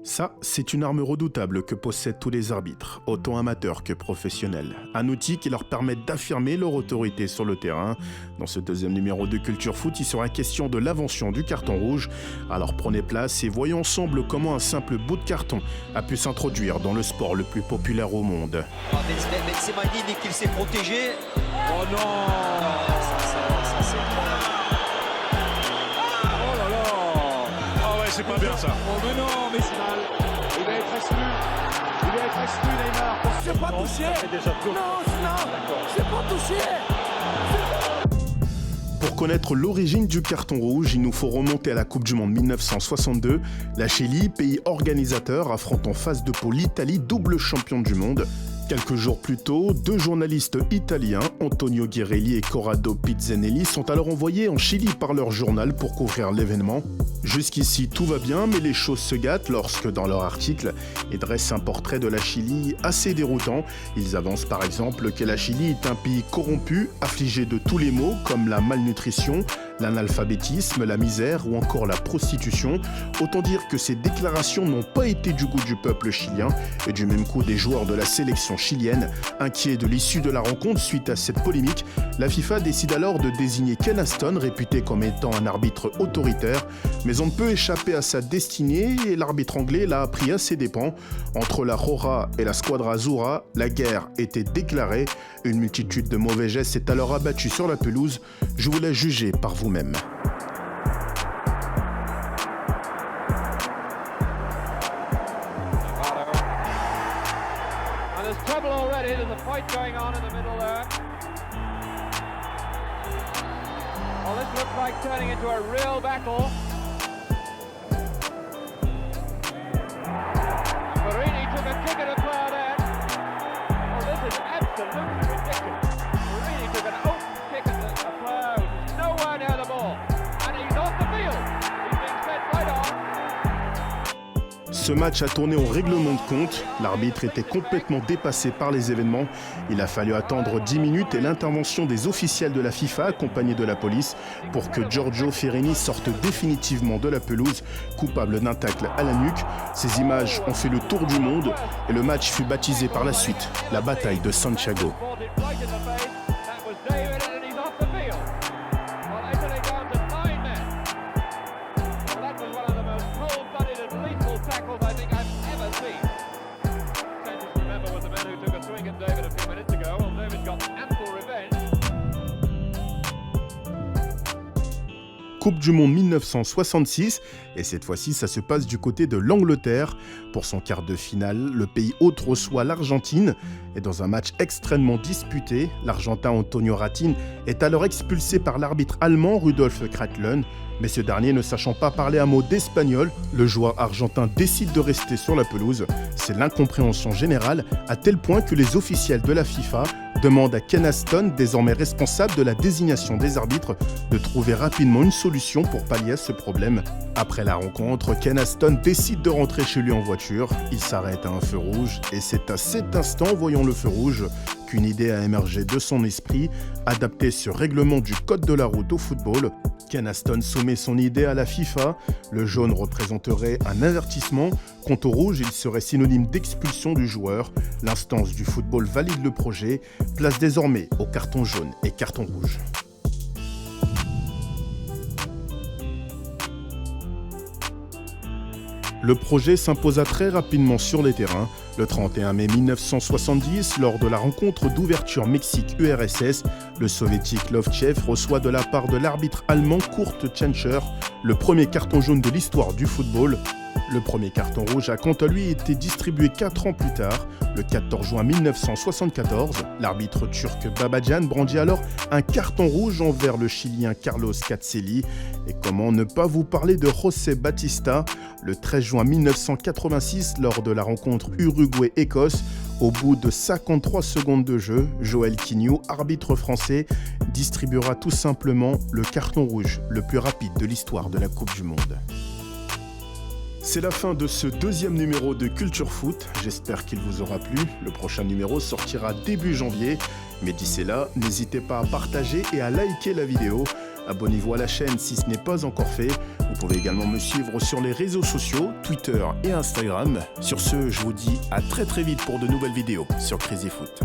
Ça, c'est une arme redoutable que possèdent tous les arbitres, autant amateurs que professionnels. Un outil qui leur permet d'affirmer leur autorité sur le terrain. Dans ce deuxième numéro de Culture Foot, il sera question de l'invention du carton rouge. Alors prenez place et voyons ensemble comment un simple bout de carton a pu s'introduire dans le sport le plus populaire au monde. Benzema dit qu'il s'est protégé. Oh non, ça c'est... Oh là là. Ah ouais, c'est pas bien ça. Oh mais non, mais c'est mal. Il va être exclu, Neymar. C'est pas touché. Non, c'est pas touché. Pour connaître l'origine du carton rouge, il nous faut remonter à la Coupe du Monde 1962. La Chili, pays organisateur, affronte en phase de poule l'Italie, double championne du monde. Quelques jours plus tôt, deux journalistes italiens, Antonio Ghirelli et Corrado Pizzanelli, sont alors envoyés en Chili par leur journal pour couvrir l'événement. Jusqu'ici, tout va bien, mais les choses se gâtent lorsque, dans leur article, ils dressent un portrait de la Chili assez déroutant. Ils avancent par exemple que la Chili est un pays corrompu, affligé de tous les maux comme la malnutrition, l'analphabétisme, la misère ou encore la prostitution. Autant dire que ces déclarations n'ont pas été du goût du peuple chilien et du même coup des joueurs de la sélection chilienne. Inquiets de l'issue de la rencontre suite à cette polémique, la FIFA décide alors de désigner Ken Aston, réputé comme étant un arbitre autoritaire. Mais on ne peut échapper à sa destinée et l'arbitre anglais l'a appris à ses dépens. Entre la Roja et la Squadra Azzurra, la guerre était déclarée. Une multitude de mauvais gestes s'est alors abattue sur la pelouse. Je vous laisse juger par vous-même. Ce match a tourné au règlement de compte. L'arbitre était complètement dépassé par les événements. Il a fallu attendre 10 minutes et l'intervention des officiels de la FIFA accompagnés de la police pour que Giorgio Ferrini sorte définitivement de la pelouse, coupable d'un tacle à la nuque. Ces images ont fait le tour du monde et le match fut baptisé par la suite la bataille de Santiago. Coupe du Monde 1966, et cette fois-ci ça se passe du côté de l'Angleterre. Pour son quart de finale, le pays hôte reçoit l'Argentine, et dans un match extrêmement disputé, l'Argentin Antonio Ratin est alors expulsé par l'arbitre allemand Rudolf Kreitlen. Mais ce dernier ne sachant pas parler un mot d'espagnol, le joueur argentin décide de rester sur la pelouse. C'est l'incompréhension générale, à tel point que les officiels de la FIFA demandent à Ken Aston, désormais responsable de la désignation des arbitres, de trouver rapidement une solution pour pallier à ce problème. Après la rencontre, Ken Aston décide de rentrer chez lui en voiture. Il s'arrête à un feu rouge et c'est à cet instant, voyant le feu rouge, qu'une idée a émergé de son esprit, adapter ce règlement du code de la route au football. Ken Aston soumet son idée à la FIFA. Le jaune représenterait un avertissement. Quant au rouge, il serait synonyme d'expulsion du joueur. L'instance du football valide le projet. Place désormais au carton jaune et carton rouge. Le projet s'imposa très rapidement sur les terrains. Le 31 mai 1970, lors de la rencontre d'ouverture Mexique-URSS, le soviétique Lovtchev reçoit de la part de l'arbitre allemand Kurt Tschentscher le premier carton jaune de l'histoire du football. Le premier carton rouge a quant à lui été distribué 4 ans plus tard, le 14 juin 1974. L'arbitre turc Babacan brandit alors un carton rouge envers le Chilien Carlos Caselli. Et comment ne pas vous parler de José Batista, le 13 juin 1986, lors de la rencontre Uruguay-Écosse. Au bout de 53 secondes de jeu, Joël Quignou, arbitre français, distribuera tout simplement le carton rouge le plus rapide de l'histoire de la Coupe du Monde. C'est la fin de ce deuxième numéro de Culture Foot. J'espère qu'il vous aura plu. Le prochain numéro sortira début janvier. Mais d'ici là, n'hésitez pas à partager et à liker la vidéo. Abonnez-vous à la chaîne si ce n'est pas encore fait. Vous pouvez également me suivre sur les réseaux sociaux, Twitter et Instagram. Sur ce, je vous dis à très vite pour de nouvelles vidéos sur Crazy Foot.